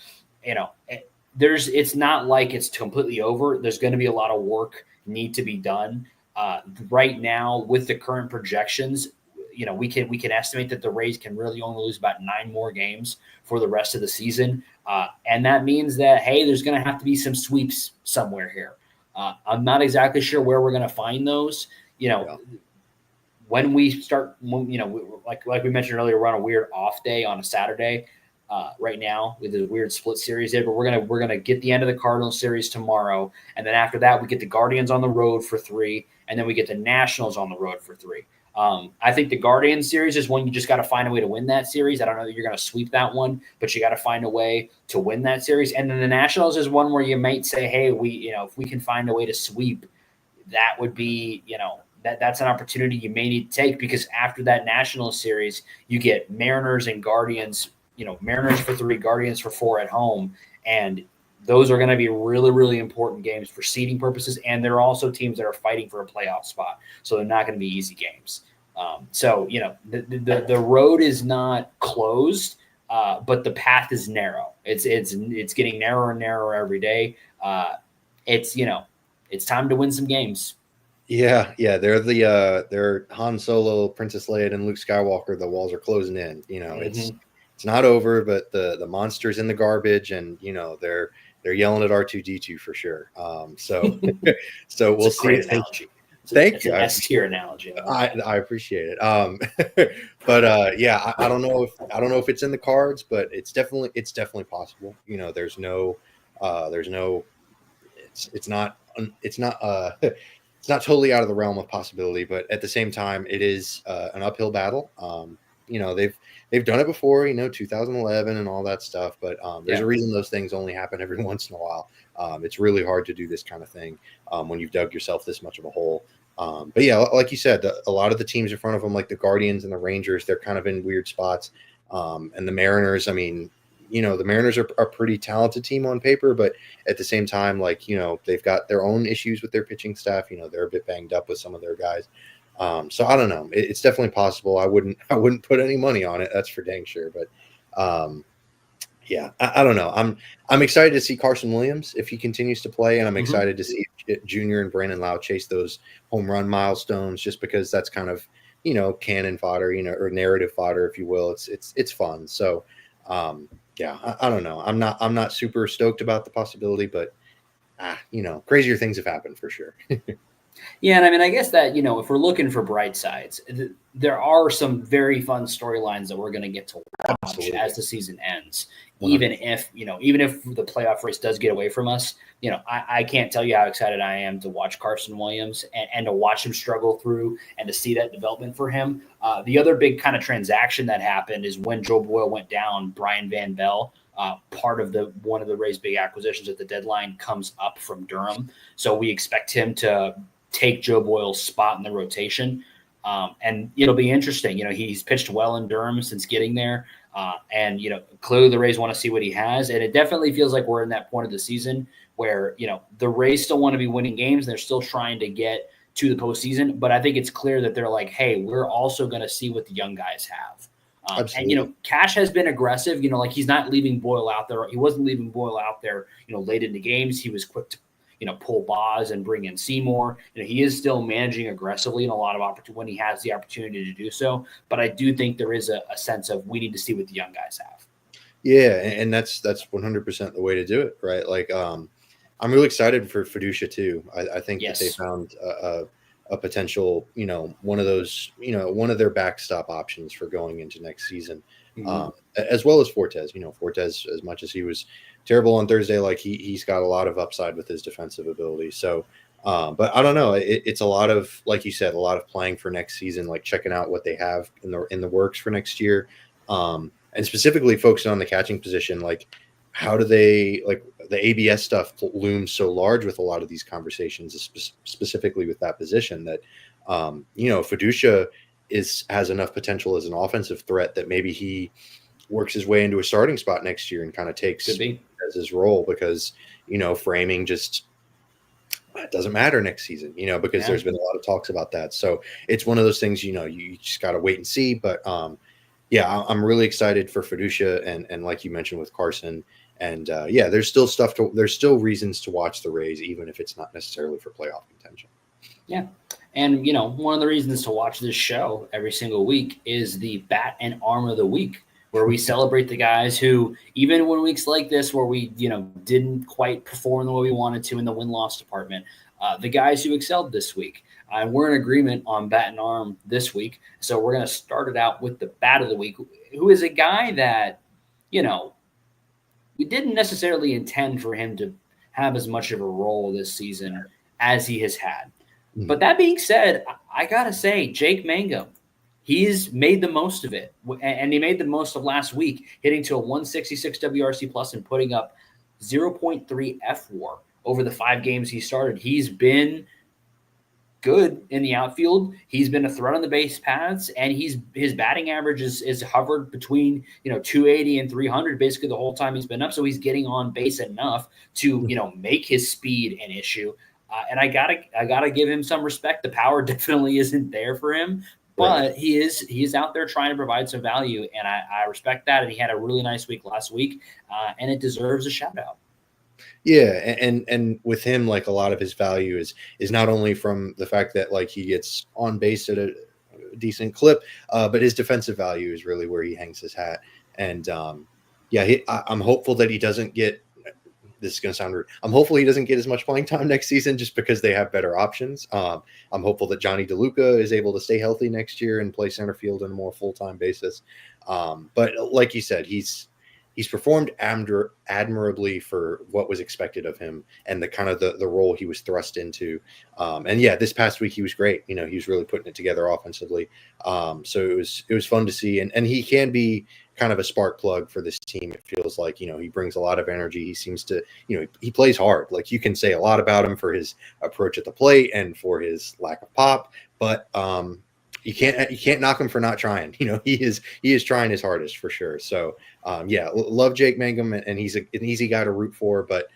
it's not like it's completely over. There's going to be a lot of work need to be done right now with the current projections. We can estimate that the Rays can really only lose about 9 more games for the rest of the season. And that means that, hey, there's going to have to be some sweeps somewhere here. I'm not exactly sure where we're going to find those. When we start, like we mentioned earlier, we're on a weird off day on a Saturday right now with a weird split series there. But we're gonna get the end of the Cardinals series tomorrow, and then after that we get the Guardians on the road for 3, and then we get the Nationals on the road for 3. I think the Guardians series is one you just got to find a way to win that series. I don't know that you're going to sweep that one, but you got to find a way to win that series. And then the Nationals is one where you might say, hey, if we can find a way to sweep, that would be that's an opportunity you may need to take, because after that Nationals series, you get Mariners and Guardians, Mariners for 3, Guardians for 4 at home. And those are going to be really, really important games for seeding purposes. And they're also teams that are fighting for a playoff spot. So they're not going to be easy games. The road is not closed, but the path is narrow. It's getting narrower and narrower every day. It's time to win some games. Yeah, they're Han Solo, Princess Leia, and Luke Skywalker. The walls are closing in. It's not over, but the monster's in the garbage, and they're yelling at R2D2 for sure. So we'll see. Analogy. Thank you. S tier analogy. I appreciate it. But I don't know if it's in the cards, but it's definitely possible. It's not totally out of the realm of possibility, but at the same time, it is an uphill battle. They've done it before, 2011 and all that stuff, but there's a reason those things only happen every once in a while. It's really hard to do this kind of thing when you've dug yourself this much of a hole. But yeah, like you said, a lot of the teams in front of them, like the Guardians and the Rangers, they're kind of in weird spots. And the Mariners, the Mariners are a pretty talented team on paper, but at the same time, they've got their own issues with their pitching staff. They're a bit banged up with some of their guys. So I don't know. It's definitely possible. I wouldn't put any money on it. That's for dang sure. But I don't know. I'm excited to see Carson Williams if he continues to play, and I'm excited to see Junior and Brandon Lau chase those home run milestones, just because that's kind of cannon fodder, or narrative fodder, if you will. It's fun. So I don't know. I'm not super stoked about the possibility, but crazier things have happened for sure. Yeah, and I mean, I guess that, if we're looking for bright sides, there are some very fun storylines that we're going to get to watch Absolutely. as the season ends. 100%. Even if the playoff race does get away from us, I can't tell you how excited I am to watch Carson Williams and to watch him struggle through and to see that development for him. The other big kind of transaction that happened is when Joe Boyle went down, Brian Van Bell, part of one of the Rays' big acquisitions at the deadline, comes up from Durham. So we expect him to take Joe Boyle's spot in the rotation. And it'll be interesting. He's pitched well in Durham since getting there. And clearly the Rays want to see what he has. And it definitely feels like we're in that point of the season where, the Rays still want to be winning games. They're still trying to get to the postseason. But I think it's clear that they're like, hey, we're also going to see what the young guys have. And, Cash has been aggressive, like he's not leaving Boyle out there. He wasn't leaving Boyle out there, late into games. He was quick to pull Boz and bring in Seymour. He is still managing aggressively in a lot of opportunity when he has the opportunity to do so. But I do think there is a sense of we need to see what the young guys have. Yeah, and that's 100% the way to do it, right? Like, I'm really excited for Fiducia too. I think that they found a potential, one of those, one of their backstop options for going into next season, as well as Fortes. Fortes, as much as he was terrible on Thursday, like he's got a lot of upside with his defensive ability. So, but I don't know. It's a lot of, like you said, a lot of playing for next season, like checking out what they have in the works for next year, and specifically focusing on the catching position. Like, how do they, like, the ABS stuff looms so large with a lot of these conversations, specifically with that position that, Fiducia has enough potential as an offensive threat that maybe he works his way into a starting spot next year and kind of takes as his role, because, framing just it doesn't matter next season, because there's been a lot of talks about that. So it's one of those things, you just got to wait and see. But I'm really excited for Fiducia and like you mentioned with Carson. And there's still reasons to watch the Rays, even if it's not necessarily for playoff contention. Yeah. And, one of the reasons to watch this show every single week is the Bat and Arm of the Week, where we celebrate the guys who, even when weeks like this where we, didn't quite perform the way we wanted to in the win-loss department, the guys who excelled this week. And we're in agreement on Bat and Arm this week. So we're going to start it out with the Bat of the Week, who is a guy that, we didn't necessarily intend for him to have as much of a role this season as he has had. But that being said, I got to say, Jake Mangum, he's made the most of it. And he made the most of last week, hitting to a 166 WRC plus and putting up 0.3 F-WAR over the 5 games he started. He's been good in the outfield. He's been a threat on the base paths, and his batting average is hovered between 280 and 300 basically the whole time he's been up. So he's getting on base enough to make his speed an issue. And I gotta give him some respect. The power definitely isn't there for him, but he is out there trying to provide some value, and I respect that. And he had a really nice week last week, and it deserves a shout out. Yeah, and with him, like, a lot of his value is not only from the fact that, like, he gets on base at a decent clip, but his defensive value is really where he hangs his hat. And I'm hopeful that he doesn't get. This is going to sound rude. I'm hopeful he doesn't get as much playing time next season, just because they have better options. I'm hopeful that Johnny DeLuca is able to stay healthy next year and play center field on a more full-time basis. But like you said, he's performed admirably for what was expected of him and the kind of the role he was thrust into. This past week he was great. He was really putting it together offensively. So it was fun to see. And he can be kind of a spark plug for this team. It feels like, he brings a lot of energy. He seems to, he plays hard. Like, you can say a lot about him for his approach at the plate and for his lack of pop, but you can't knock him for not trying. He is trying his hardest for sure. So love Jake Mangum, and he's an easy guy to root for, but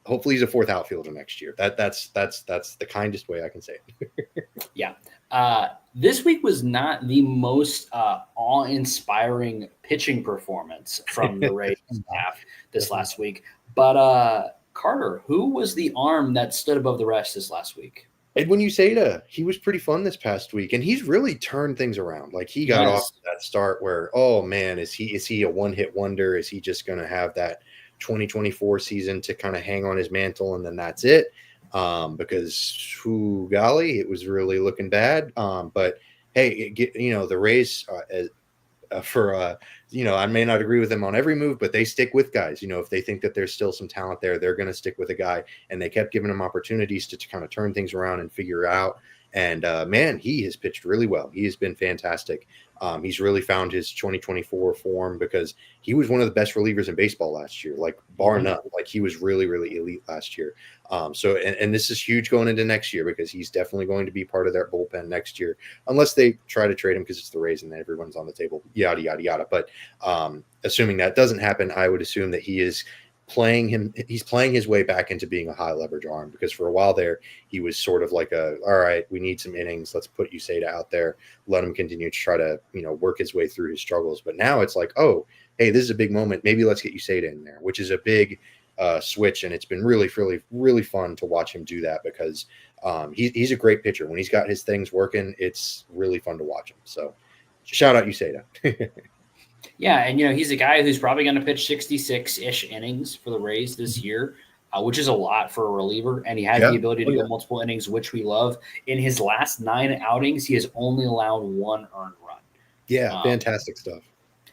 hopefully he's a 4th outfielder next year. That's the kindest way I can say it. Yeah. This week was not the most awe-inspiring pitching performance from the Rays staff this last week. But Carter, who was the arm that stood above the rest this last week? Edwin Uceta. He was pretty fun this past week, and he's really turned things around. Like, he got off that start where, oh man, is he a one-hit wonder? Is he just going to have that 2024 season to kind of hang on his mantle and then that's it? because golly, it was really looking bad. But hey, the Rays I may not agree with them on every move, but they stick with guys. If they think that there's still some talent there, they're going to stick with a guy. And they kept giving him opportunities to kind of turn things around and figure out. And man, he has pitched really well. He has been fantastic. He's really found his 2024 form because he was one of the best relievers in baseball last year, like bar none. Like he was really, really elite last year. And this is huge going into next year because he's definitely going to be part of their bullpen next year, unless they try to trade him because it's the Rays and everyone's on the table, yada, yada, yada. But assuming that doesn't happen, I would assume that he's playing his way back into being a high leverage arm, because for a while there he was sort of like all right, we need some innings, let's put Uceta out there, let him continue to try to work his way through his struggles. But now it's like, oh hey, this is a big moment, maybe let's get Uceta in there, which is a big switch. And it's been really, really, really fun to watch him do that because he's a great pitcher. When he's got his things working, it's really fun to watch him. So shout out Uceta. Yeah, and he's a guy who's probably going to pitch 66-ish innings for the Rays this year, which is a lot for a reliever, and he has the ability to go multiple innings, which we love. In his last 9 outings, he has only allowed 1 earned run. Yeah, fantastic stuff.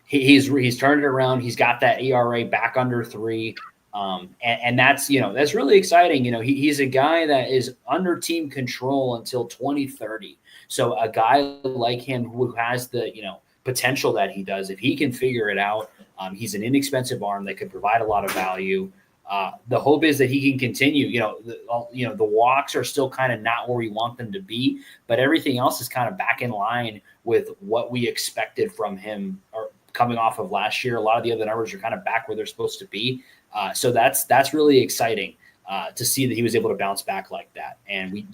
He's turned it around. He's got that ERA back under 3, and that's that's really exciting. He's a guy that is under team control until 2030. So a guy like him who has the potential that he does, if he can figure it out, he's an inexpensive arm that could provide a lot of value. The hope is that he can continue. The walks are still kind of not where we want them to be, but everything else is kind of back in line with what we expected from him or coming off of last year. A lot of the other numbers are kind of back where they're supposed to be. So that's really exciting to see that he was able to bounce back like that. And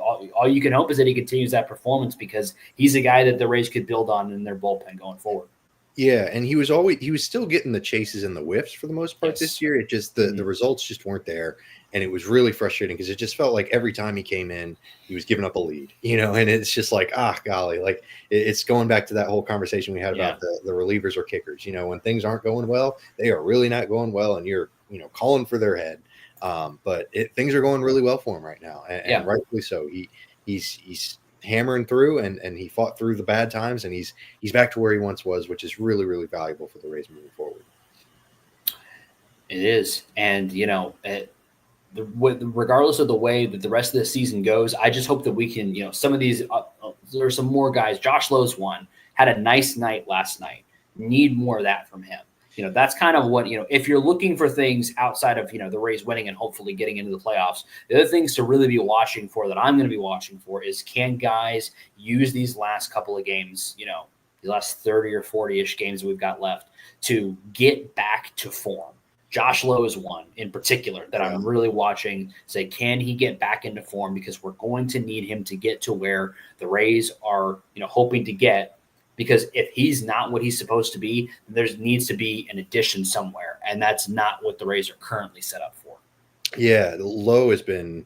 all you can hope is that he continues that performance, because he's a guy that the Rays could build on in their bullpen going forward. Yeah, and he was still getting the chases and the whiffs for the most part this year. It just the results just weren't there, and it was really frustrating because it just felt like every time he came in, he was giving up a lead, and it's just like, golly, like it's going back to that whole conversation we had about the relievers or kickers. When things aren't going well, they are really not going well, and you're calling for their head. But things are going really well for him right now, and rightfully so. He's hammering through, and he fought through the bad times, and he's back to where he once was, which is really, really valuable for the Rays moving forward. It is, and regardless of the way that the rest of the season goes, I just hope that we can, some of these, there are some more guys. Josh Lowe's one, had a nice night last night. Need more of that from him. That's kind of what, if you're looking for things outside of, the Rays winning and hopefully getting into the playoffs, the other things to really be watching for that I'm going to be watching for is, can guys use these last couple of games, the last 30 or 40-ish games we've got left, to get back to form. Josh Lowe is one in particular that I'm really watching. Say, can he get back into form? Because we're going to need him to get to where the Rays are, hoping to get. Because if he's not what he's supposed to be, there needs to be an addition somewhere, and that's not what the Rays are currently set up for. Yeah, Lowe has been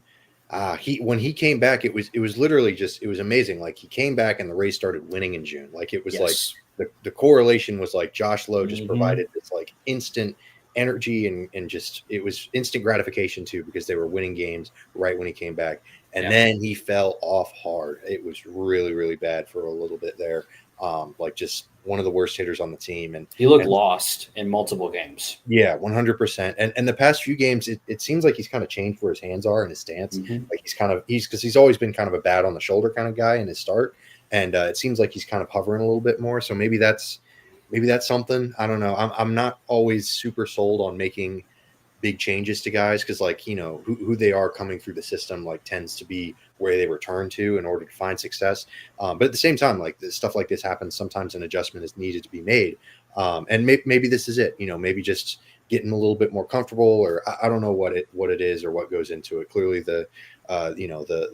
when he came back, it was literally it was amazing. Like, he came back and the Rays started winning in June. Like, it was like the correlation was like Josh Lowe just provided this like instant energy and just, it was instant gratification too, because they were winning games right when he came back. And then he fell off hard. It was really, really bad for a little bit there. Like, just one of the worst hitters on the team. And he looked lost in multiple games. Yeah, 100%. And the past few games, it seems like he's kind of changed where his hands are and his stance. Like, because he's always been kind of a bat on the shoulder kind of guy in his start. And it seems like he's kind of hovering a little bit more. So maybe that's something. I don't know. I'm not always super sold on making big changes to guys, because like, who they are coming through the system like tends to be where they return to in order to find success. But at the same time, like, stuff like this happens. Sometimes an adjustment is needed to be made. And maybe this is it, maybe just getting a little bit more comfortable, or I don't know what it is or what goes into it. Clearly the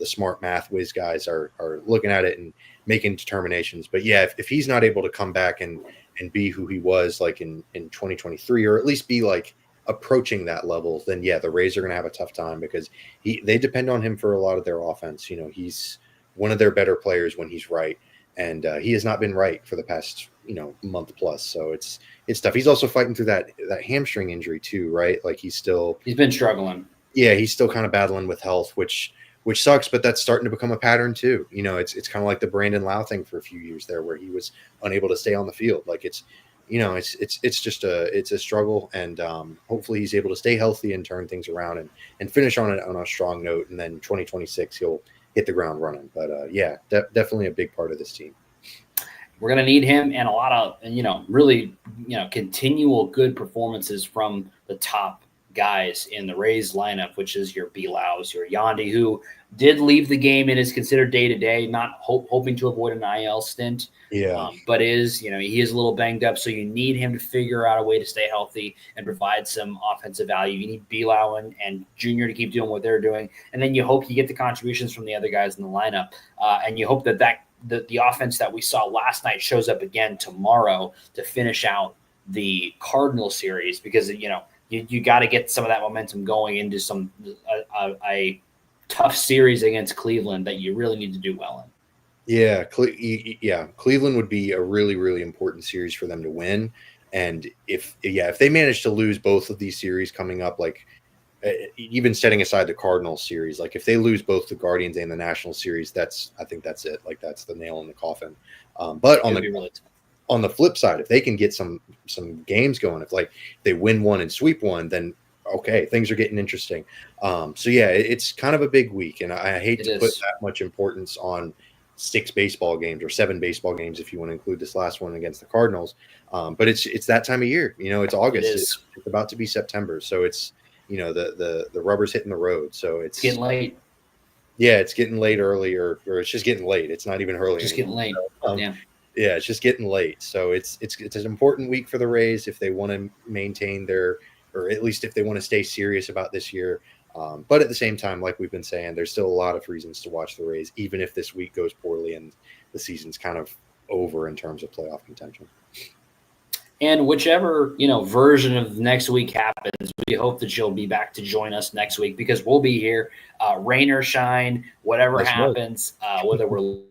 smart math whiz guys are looking at it and making determinations. But yeah, if he's not able to come back and be who he was like in 2023, or at least be like approaching that level, then yeah, the Rays are going to have a tough time, because they depend on him for a lot of their offense. He's one of their better players when he's right, and he has not been right for the past month plus. So it's tough. He's also fighting through that hamstring injury too, right? Like, he's been struggling. Yeah, he's still kind of battling with health, which sucks, but that's starting to become a pattern too. You know, it's kind of like the Brandon Lau thing for a few years there, where he was unable to stay on the field. Like it's just a struggle, and hopefully he's able to stay healthy and turn things around and finish on a strong note. And then 2026 he'll hit the ground running. But definitely a big part of this team. We're going to need him and a lot of, really, continual good performances from the top guys in the Rays lineup, which is your Bilaus, your Yandy, who did leave the game and is considered day-to-day, not hoping to avoid an IL stint. Yeah. But he is a little banged up, so you need him to figure out a way to stay healthy and provide some offensive value. You need Bilau and Junior to keep doing what they're doing, and then you hope you get the contributions from the other guys in the lineup, and you hope that the offense that we saw last night shows up again tomorrow to finish out the Cardinal series, because you got to get some of that momentum going into a tough series against Cleveland that you really need to do well in. Yeah, Cleveland would be a really, really important series for them to win. And if they manage to lose both of these series coming up, like even setting aside the Cardinals series, like if they lose both the Guardians and the National series, I think that's it. Like that's the nail in the coffin. But on the flip side, if they can get some games going, if they win one and sweep one, then okay, things are getting interesting. It's kind of a big week, and I hate to put that much importance on 6 baseball games or 7 baseball games if you want to include this last one against the Cardinals. But it's that time of year. It's August. It's about to be September, so it's the rubber's hitting the road. So it's getting late. Yeah, it's getting late early, or it's just getting late. It's not even early. Just getting late. Yeah, it's just getting late. So it's an important week for the Rays if they want to maintain or at least if they want to stay serious about this year. But at the same time, like we've been saying, there's still a lot of reasons to watch the Rays, even if this week goes poorly and the season's kind of over in terms of playoff contention. And whichever, version of next week happens, we hope that you'll be back to join us next week, because we'll be here, rain or shine, whatever happens, whether we're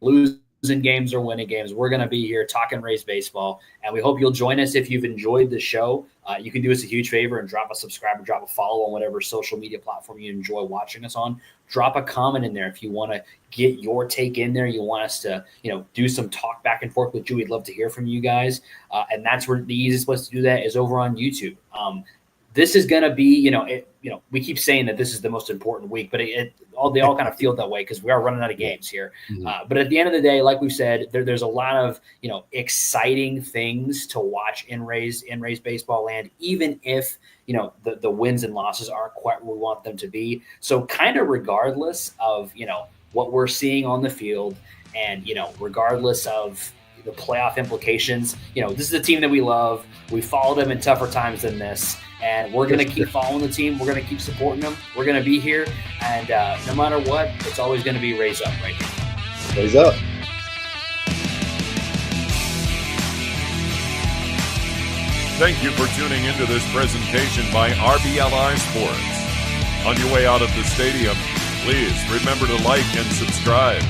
losing games or winning games, we're going to be here talking Rays baseball. And we hope you'll join us. If you've enjoyed the show, you can do us a huge favor and drop a subscribe or drop a follow on whatever social media platform you enjoy watching us on. Drop a comment in there if you want to get your take in there. You want us to, do some talk back and forth with you. We'd love to hear from you guys. And that's where the easiest place to do that is over on YouTube. This is going to be, we keep saying that this is the most important week, but they all kind of feel that way because we are running out of games here. Mm-hmm. But at the end of the day, like we've said, there's a lot of, exciting things to watch in Rays baseball land, even if, the wins and losses aren't quite where we want them to be. So kind of regardless of, what we're seeing on the field and, regardless of the playoff implications, this is a team that we love. We followed them in tougher times than this. And we're going to keep following the team. We're going to keep supporting them. We're going to be here. And no matter what, it's always going to be Raise Up right here. Raise Up. Thank you for tuning into this presentation by RBLR Sports. On your way out of the stadium, please remember to like and subscribe.